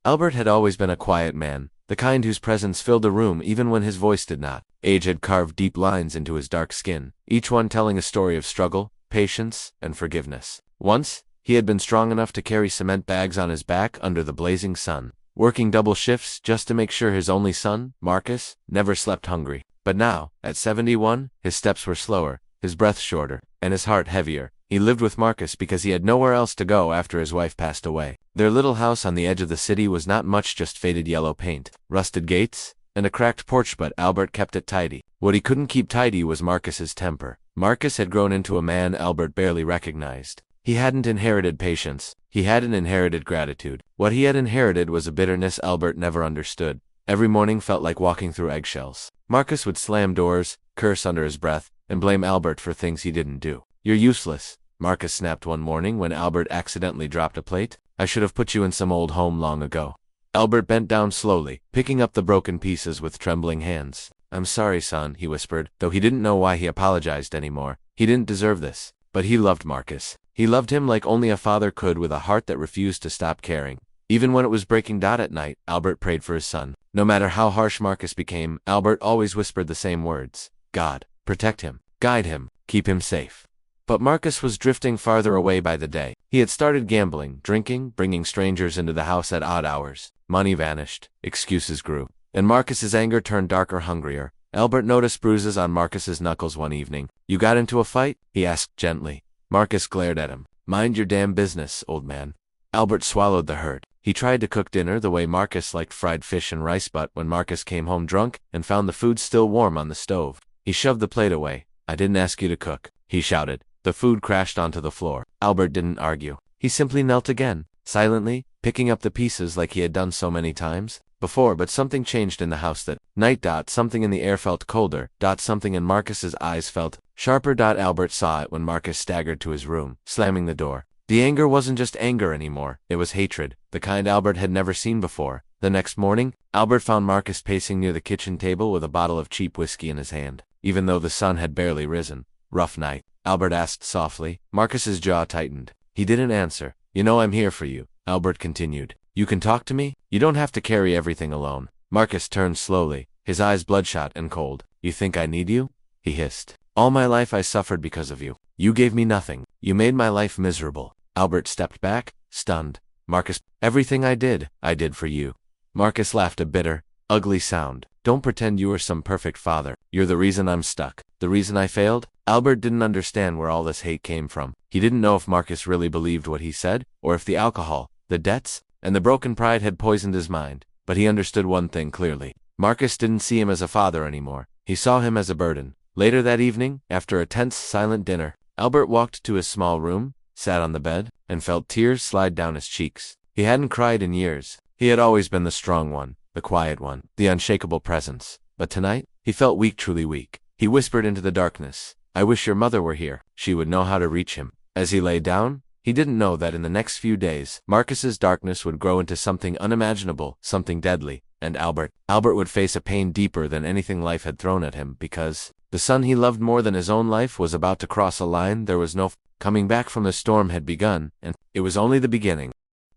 Albert had always been a quiet man, the kind whose presence filled a room even when his voice did not. Age had carved deep lines into his dark skin, each one telling a story of struggle, patience, and forgiveness. Once, he had been strong enough to carry cement bags on his back under the blazing sun, working double shifts just to make sure his only son, Marcus, never slept hungry. But now, at 71, his steps were slower, his breath shorter, and his heart heavier. He lived with Marcus because he had nowhere else to go after his wife passed away. Their little house on the edge of the city was not much, just faded yellow paint, rusted gates, and a cracked porch, but Albert kept it tidy. What he couldn't keep tidy was Marcus's temper. Marcus had grown into a man Albert barely recognized. He hadn't inherited patience. He hadn't inherited gratitude. What he had inherited was a bitterness Albert never understood. Every morning felt like walking through eggshells. Marcus would slam doors, curse under his breath, and blame Albert for things he didn't do. "You're useless," Marcus snapped one morning when Albert accidentally dropped a plate. "I should have put you in some old home long ago." Albert bent down slowly, picking up the broken pieces with trembling hands. "I'm sorry, son," he whispered, though he didn't know why he apologized anymore. He didn't deserve this. But he loved Marcus. He loved him like only a father could, with a heart that refused to stop caring. Even when it was breaking dawn at night, Albert prayed for his son. No matter how harsh Marcus became, Albert always whispered the same words: "God, protect him, guide him, keep him safe." But Marcus was drifting farther away by the day. He had started gambling, drinking, bringing strangers into the house at odd hours. Money vanished, excuses grew, and Marcus's anger turned darker, hungrier. Albert noticed bruises on Marcus's knuckles one evening. "You got into a fight?" he asked gently. Marcus glared at him. "Mind your damn business, old man." Albert swallowed the hurt. He tried to cook dinner the way Marcus liked fried fish and rice, but when Marcus came home drunk and found the food still warm on the stove, he shoved the plate away. "I didn't ask you to cook," he shouted. The food crashed onto the floor. Albert didn't argue. He simply knelt again, silently, picking up the pieces like he had done so many times before. But something changed in the house that night. Something in the air felt colder. Something in Marcus's eyes felt sharper. Albert saw it when Marcus staggered to his room, slamming the door. The anger wasn't just anger anymore. It was hatred, the kind Albert had never seen before. The next morning, Albert found Marcus pacing near the kitchen table with a bottle of cheap whiskey in his hand, even though the sun had barely risen. "Rough night?" Albert asked softly. Marcus's jaw tightened. He didn't answer. "You know I'm here for you," Albert continued. "You can talk to me. You don't have to carry everything alone." Marcus turned slowly, his eyes bloodshot and cold. "You think I need you?" he hissed. "All my life I suffered because of you. You gave me nothing. You made my life miserable." Albert stepped back, stunned. "Marcus, everything I did for you." Marcus laughed, a bitter, ugly sound. "Don't pretend you were some perfect father. You're the reason I'm stuck. The reason I failed?" Albert didn't understand where all this hate came from. He didn't know if Marcus really believed what he said, or if the alcohol, the debts, and the broken pride had poisoned his mind. But he understood one thing clearly. Marcus didn't see him as a father anymore. He saw him as a burden. Later that evening, after a tense, silent dinner, Albert walked to his small room, sat on the bed, and felt tears slide down his cheeks. He hadn't cried in years. He had always been the strong one, the quiet one, the unshakable presence. But tonight, he felt weak, truly weak. He whispered into the darkness, "I wish your mother were here. She would know how to reach him." As he lay down, he didn't know that in the next few days, Marcus's darkness would grow into something unimaginable, something deadly, and Albert would face a pain deeper than anything life had thrown at him, because the son he loved more than his own life was about to cross a line there was no coming back from. The storm had begun, and it was only the beginning.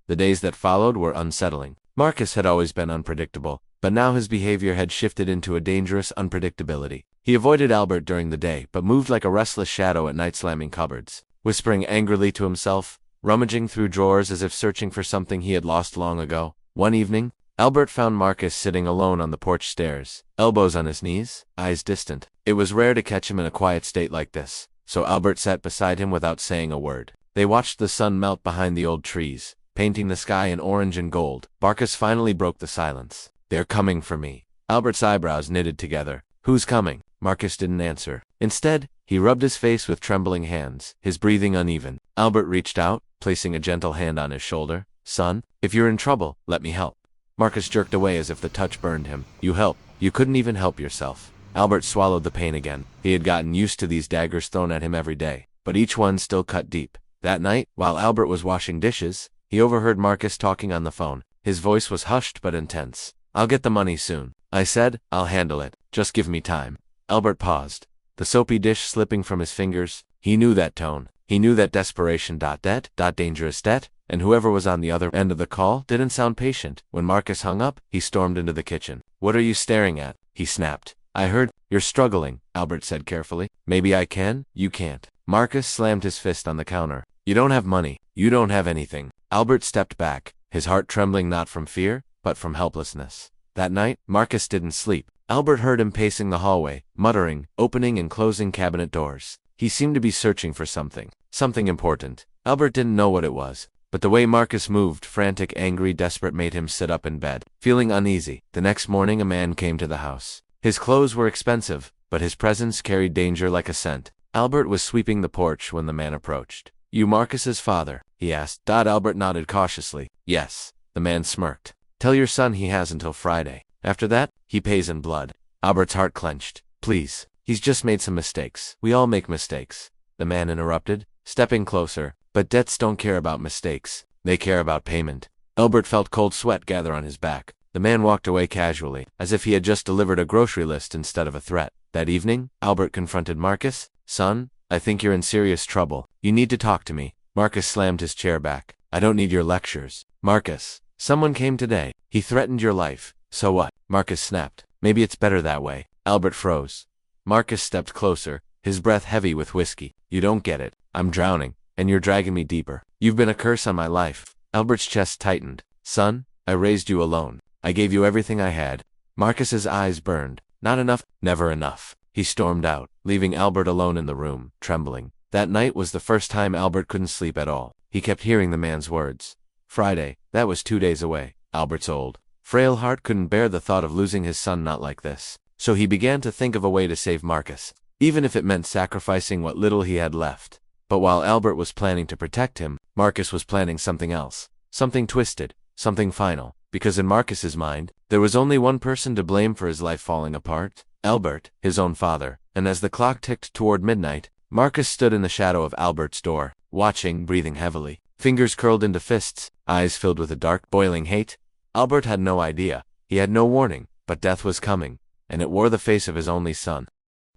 The days that followed were unsettling. Marcus had always been unpredictable, but now his behavior had shifted into a dangerous unpredictability. He avoided Albert during the day, but moved like a restless shadow at night, slamming cupboards, whispering angrily to himself, rummaging through drawers as if searching for something he had lost long ago. One evening, Albert found Marcus sitting alone on the porch stairs, elbows on his knees, eyes distant. It was rare to catch him in a quiet state like this, so Albert sat beside him without saying a word. They watched the sun melt behind the old trees, painting the sky in orange and gold. Marcus finally broke the silence. "They're coming for me." Albert's eyebrows knitted together. "Who's coming?" Marcus didn't answer. Instead, he rubbed his face with trembling hands, his breathing uneven. Albert reached out, placing a gentle hand on his shoulder. "Son, if you're in trouble, let me help." Marcus jerked away as if the touch burned him. "You help? You couldn't even help yourself." Albert swallowed the pain again. He had gotten used to these daggers thrown at him every day, but each one still cut deep. That night, while Albert was washing dishes, he overheard Marcus talking on the phone. His voice was hushed but intense. "I'll get the money soon. I said, I'll handle it. Just give me time." Albert paused, the soapy dish slipping from his fingers. He knew that tone. He knew that desperation. Debt, dangerous debt, and whoever was on the other end of the call didn't sound patient. When Marcus hung up, he stormed into the kitchen. "What are you staring at?" he snapped. "I heard you're struggling," Albert said carefully. "Maybe I can, you can't." Marcus slammed his fist on the counter. "You don't have money. You don't have anything." Albert stepped back, his heart trembling not from fear, but from helplessness. That night, Marcus didn't sleep. Albert heard him pacing the hallway, muttering, opening and closing cabinet doors. He seemed to be searching for something important. Albert didn't know what it was, but the way Marcus moved, frantic, angry, desperate, made him sit up in bed, feeling uneasy. The next morning, a man came to the house. His clothes were expensive, but his presence carried danger like a scent. Albert was sweeping the porch when the man approached. "You Marcus's father?" he asked. Albert nodded cautiously. "Yes." The man smirked. "Tell your son he has until Friday. After that, he pays in blood." Albert's heart clenched. "Please. He's just made some mistakes. We all make mistakes," the man interrupted, stepping closer. "But debts don't care about mistakes. They care about payment." Albert felt cold sweat gather on his back. The man walked away casually, as if he had just delivered a grocery list instead of a threat. That evening, Albert confronted Marcus. "Son, I think you're in serious trouble. You need to talk to me." Marcus slammed his chair back. "I don't need your lectures." "Marcus, someone came today. He threatened your life." "So what?" Marcus snapped. "Maybe it's better that way." Albert froze. Marcus stepped closer, his breath heavy with whiskey. "You don't get it. I'm drowning, and you're dragging me deeper. You've been a curse on my life." Albert's chest tightened. "Son, I raised you alone. I gave you everything I had." Marcus's eyes burned. "Not enough, never enough." He stormed out, leaving Albert alone in the room, trembling. That night was the first time Albert couldn't sleep at all. He kept hearing the man's words. Friday, that was 2 days away. Albert's old, frail heart couldn't bear the thought of losing his son not like this. So he began to think of a way to save Marcus, even if it meant sacrificing what little he had left. But while Albert was planning to protect him, Marcus was planning something else. Something twisted, something final. Because in Marcus's mind, there was only one person to blame for his life falling apart. Albert, his own father. And as the clock ticked toward midnight, Marcus stood in the shadow of Albert's door, watching, breathing heavily, fingers curled into fists, eyes filled with a dark, boiling hate. Albert had no idea. He had no warning, but death was coming, and it wore the face of his only son.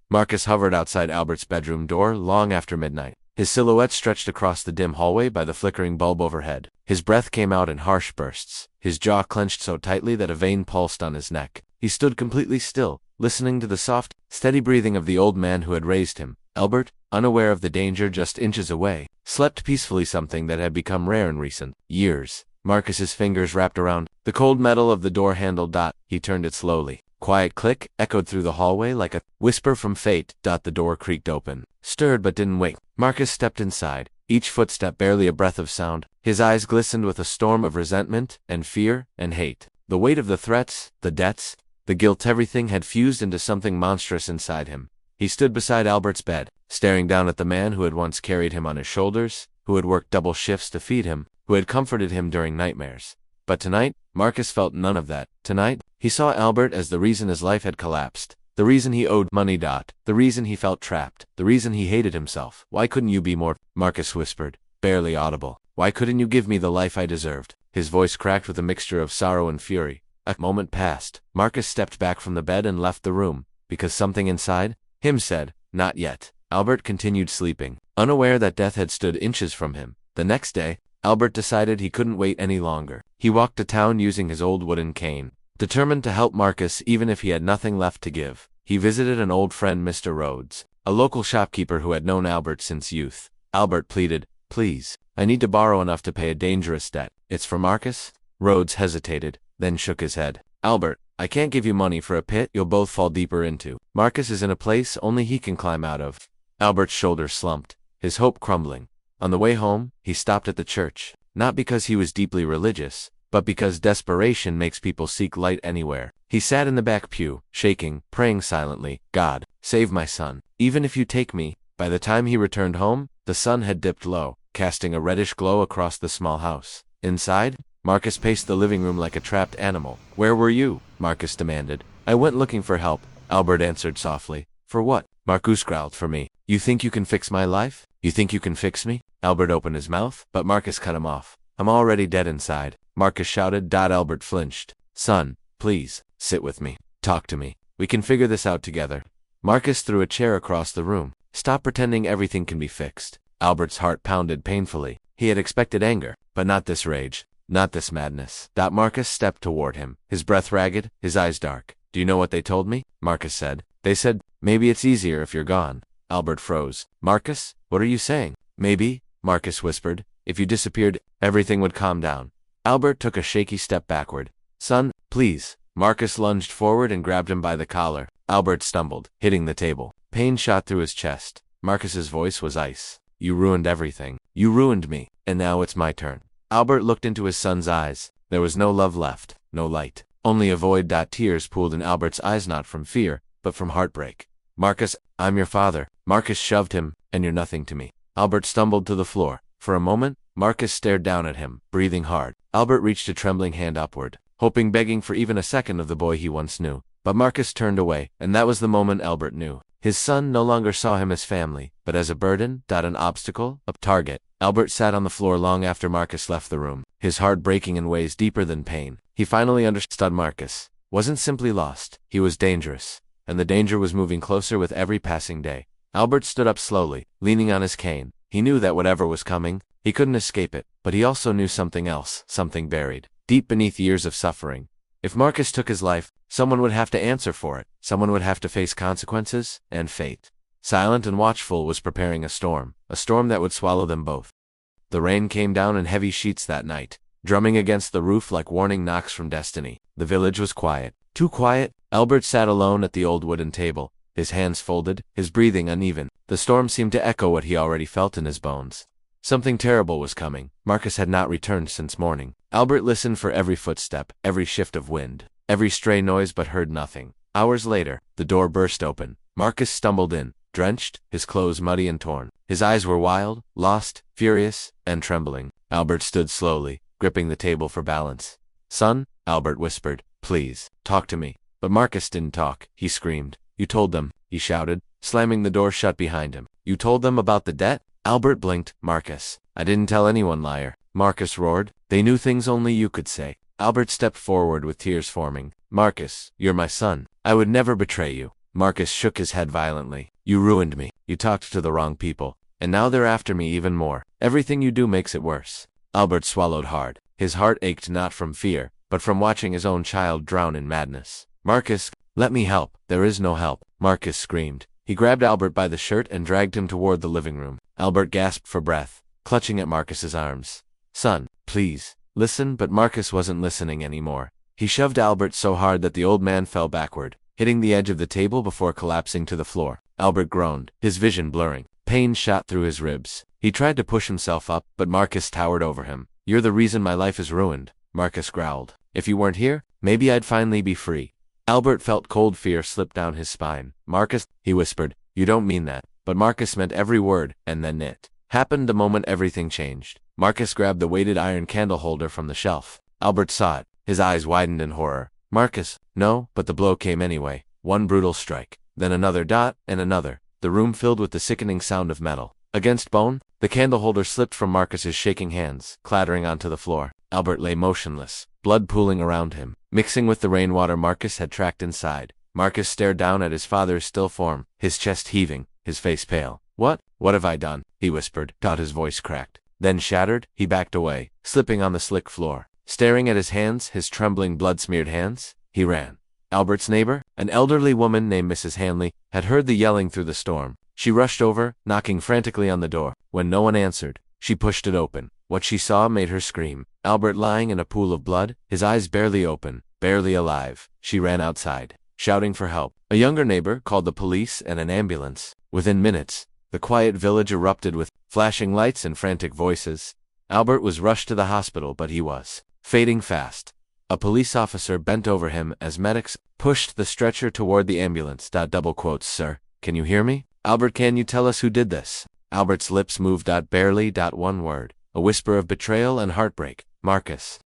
Marcus hovered outside Albert's bedroom door long after midnight. His silhouette stretched across the dim hallway by the flickering bulb overhead. His breath came out in harsh bursts, his jaw clenched so tightly that a vein pulsed on his neck. He stood completely still, listening to the soft, steady breathing of the old man who had raised him. Albert, unaware of the danger just inches away, slept peacefully, something that had become rare in recent years. Marcus's fingers wrapped around the cold metal of the door handle. He turned it slowly. Quiet click echoed through the hallway like a whisper from fate. The door creaked open, stirred but didn't wake. Marcus stepped inside, each footstep barely a breath of sound. His eyes glistened with a storm of resentment and fear and hate. The weight of the threats, the debts, the guilt, everything had fused into something monstrous inside him. He stood beside Albert's bed, staring down at the man who had once carried him on his shoulders, who had worked double shifts to feed him, who had comforted him during nightmares. But tonight, Marcus felt none of that. Tonight, he saw Albert as the reason his life had collapsed, the reason he owed money. The reason he felt trapped, the reason he hated himself. "Why couldn't you be more?" Marcus whispered, barely audible. "Why couldn't you give me the life I deserved?" His voice cracked with a mixture of sorrow and fury. A moment passed. Marcus stepped back from the bed and left the room, because something inside him said, "Not yet." Albert continued sleeping, unaware that death had stood inches from him. The next day, Albert decided he couldn't wait any longer. He walked to town using his old wooden cane, determined to help Marcus even if he had nothing left to give. He visited an old friend, Mr. Rhodes, a local shopkeeper who had known Albert since youth. Albert pleaded, "Please, I need to borrow enough to pay a dangerous debt." "It's for Marcus?" Rhodes hesitated, then shook his head. "Albert, I can't give you money for a pit you'll both fall deeper into. Marcus is in a place only he can climb out of." Albert's shoulders slumped, his hope crumbling. On the way home, he stopped at the church, not because he was deeply religious, but because desperation makes people seek light anywhere. He sat in the back pew, shaking, praying silently, "God, save my son, even if you take me." By the time he returned home, the sun had dipped low, casting a reddish glow across the small house. Inside, Marcus paced the living room like a trapped animal. "Where were you?" Marcus demanded. "I went looking for help," Albert answered softly. "For what?" Marcus growled. "For me. You think you can fix my life? You think you can fix me?" Albert opened his mouth, but Marcus cut him off. "I'm already dead inside," Marcus shouted. Albert flinched. "Son, please, sit with me. Talk to me. We can figure this out together." Marcus threw a chair across the room. "Stop pretending everything can be fixed." Albert's heart pounded painfully. He had expected anger, but not this rage, not this madness. Marcus stepped toward him, his breath ragged, his eyes dark. Do you know what they told me? Marcus said. They said, maybe it's easier if you're gone. Albert froze. Marcus, what are you saying? Maybe, Marcus whispered, if you disappeared, everything would calm down. Albert took a shaky step backward. Son, please. Marcus lunged forward and grabbed him by the collar. Albert stumbled, hitting the table. Pain shot through his chest. Marcus's voice was ice. You ruined everything. You ruined me. And now it's my turn. Albert looked into his son's eyes. There was no love left, no light. Only a void. Tears pooled in Albert's eyes, not from fear, but from heartbreak. Marcus, I'm your father. Marcus shoved him, and you're nothing to me. Albert stumbled to the floor. For a moment, Marcus stared down at him, breathing hard. Albert reached a trembling hand upward, hoping, begging for even a second of the boy he once knew. But Marcus turned away, and that was the moment Albert knew. His son no longer saw him as family, but as a burden, an obstacle, a target. Albert sat on the floor long after Marcus left the room, his heart breaking in ways deeper than pain. He finally understood Marcus wasn't simply lost, he was dangerous, and the danger was moving closer with every passing day. Albert stood up slowly, leaning on his cane. He knew that whatever was coming, he couldn't escape it, but he also knew something else, something buried, deep beneath years of suffering. If Marcus took his life, someone would have to answer for it. Someone would have to face consequences and fate. Silent and watchful was preparing a storm that would swallow them both. The rain came down in heavy sheets that night, drumming against the roof like warning knocks from destiny. The village was quiet. Too quiet. Albert sat alone at the old wooden table, his hands folded, his breathing uneven. The storm seemed to echo what he already felt in his bones. Something terrible was coming. Marcus had not returned since morning. Albert listened for every footstep, every shift of wind, every stray noise, but heard nothing. Hours later, the door burst open. Marcus stumbled in, drenched, his clothes muddy and torn. His eyes were wild, lost, furious, and trembling. Albert stood slowly, gripping the table for balance. Son, Albert whispered, please, talk to me. But Marcus didn't talk. He screamed. You told them, he shouted, slamming the door shut behind him. You told them about the debt? Albert blinked. Marcus, I didn't tell anyone, liar. Marcus roared. They knew things only you could say. Albert stepped forward with tears forming. Marcus, you're my son. I would never betray you. Marcus shook his head violently. You ruined me. You talked to the wrong people. And now they're after me even more. Everything you do makes it worse. Albert swallowed hard. His heart ached not from fear, but from watching his own child drown in madness. Marcus, let me help. There is no help. Marcus screamed. He grabbed Albert by the shirt and dragged him toward the living room. Albert gasped for breath, clutching at Marcus's arms. Son, please, listen. But Marcus wasn't listening anymore. He shoved Albert so hard that the old man fell backward, hitting the edge of the table before collapsing to the floor. Albert groaned, his vision blurring. Pain shot through his ribs. He tried to push himself up, but Marcus towered over him. You're the reason my life is ruined, Marcus growled. If you weren't here, maybe I'd finally be free. Albert felt cold fear slip down his spine. Marcus, he whispered, you don't mean that. But Marcus meant every word, and then it happened the moment everything changed. Marcus grabbed the weighted iron candle holder from the shelf. Albert saw it. His eyes widened in horror. Marcus, no, but the blow came anyway. One brutal strike, then another, and another. The room filled with the sickening sound of metal. Against bone, the candle holder slipped from Marcus's shaking hands, clattering onto the floor. Albert lay motionless, blood pooling around him, mixing with the rainwater Marcus had tracked inside. Marcus stared down at his father's still form, his chest heaving, his face pale. What have I done? He whispered. His voice cracked. Then shattered, he backed away, slipping on the slick floor. Staring at his hands, his trembling blood-smeared hands, he ran. Albert's neighbor, an elderly woman named Mrs. Hanley, had heard the yelling through the storm. She rushed over, knocking frantically on the door. When no one answered, she pushed it open. What she saw made her scream. Albert lying in a pool of blood, his eyes barely open, barely alive. She ran outside, shouting for help. A younger neighbor called the police and an ambulance. Within minutes, the quiet village erupted with flashing lights and frantic voices. Albert was rushed to the hospital, but he was fading fast. A police officer bent over him as medics pushed the stretcher toward the ambulance. Sir, can you hear me? Albert, can you tell us who did this? Albert's lips moved. Barely. One word. A whisper of betrayal and heartbreak. Marcus.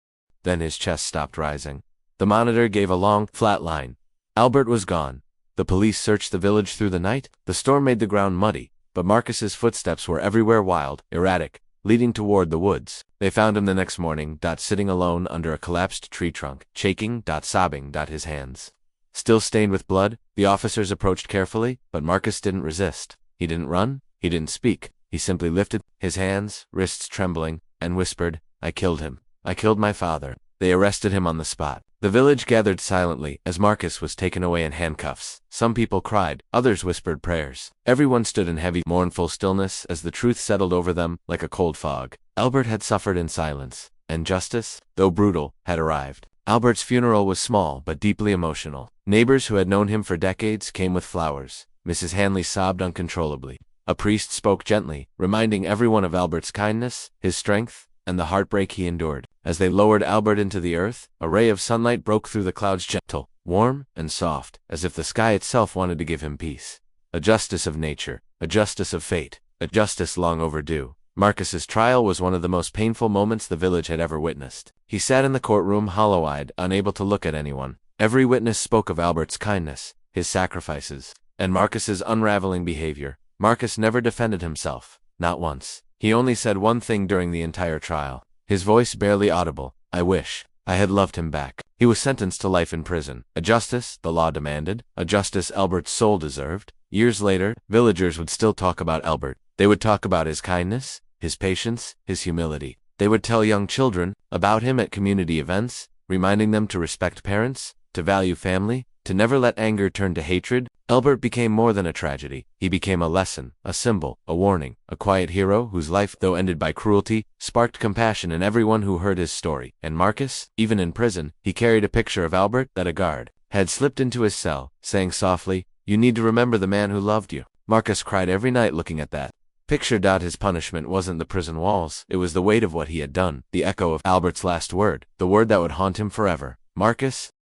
Then his chest stopped rising. The monitor gave a long, flat line. Albert was gone. The police searched the village through the night. The storm made the ground muddy, but Marcus's footsteps were everywhere, wild, erratic, leading toward the woods. They found him the next morning, sitting alone under a collapsed tree trunk, shaking, sobbing, his hands still stained with blood. The officers approached carefully, but Marcus didn't resist. He didn't run. He didn't speak. He simply lifted his hands, wrists trembling, and whispered, "I killed him. I killed my father." They arrested him on the spot. The village gathered silently as Marcus was taken away in handcuffs. Some people cried, others whispered prayers. Everyone stood in heavy, mournful stillness as the truth settled over them like a cold fog. Albert had suffered in silence, and justice, though brutal, had arrived. Albert's funeral was small but deeply emotional. Neighbors who had known him for decades came with flowers. Mrs. Hanley sobbed uncontrollably. A priest spoke gently, reminding everyone of Albert's kindness, his strength, and the heartbreak he endured. As they lowered Albert into the earth, a ray of sunlight broke through the clouds, gentle, warm, and soft, as if the sky itself wanted to give him peace. A justice of nature, a justice of fate, a justice long overdue. Marcus's trial was one of the most painful moments the village had ever witnessed. He sat in the courtroom hollow-eyed, unable to look at anyone. Every witness spoke of Albert's kindness, his sacrifices, and Marcus's unraveling behavior. Marcus never defended himself, not once. He only said one thing during the entire trial, his voice barely audible: "I wish I had loved him back." He was sentenced to life in prison, a justice the law demanded, a justice Albert's soul deserved. Years later, villagers would still talk about Albert. They would talk about his kindness, his patience, his humility. They would tell young children about him at community events, reminding them to respect parents, to value family, to never let anger turn to hatred. Albert became more than a tragedy. He became a lesson, a symbol, a warning, a quiet hero whose life, though ended by cruelty, sparked compassion in everyone who heard his story. And Marcus, even in prison, he carried a picture of Albert that a guard had slipped into his cell, saying softly, "You need to remember the man who loved you." Marcus cried every night looking at that picture. His punishment wasn't the prison walls, it was the weight of what he had done, the echo of Albert's last word, the word that would haunt him forever. Marcus,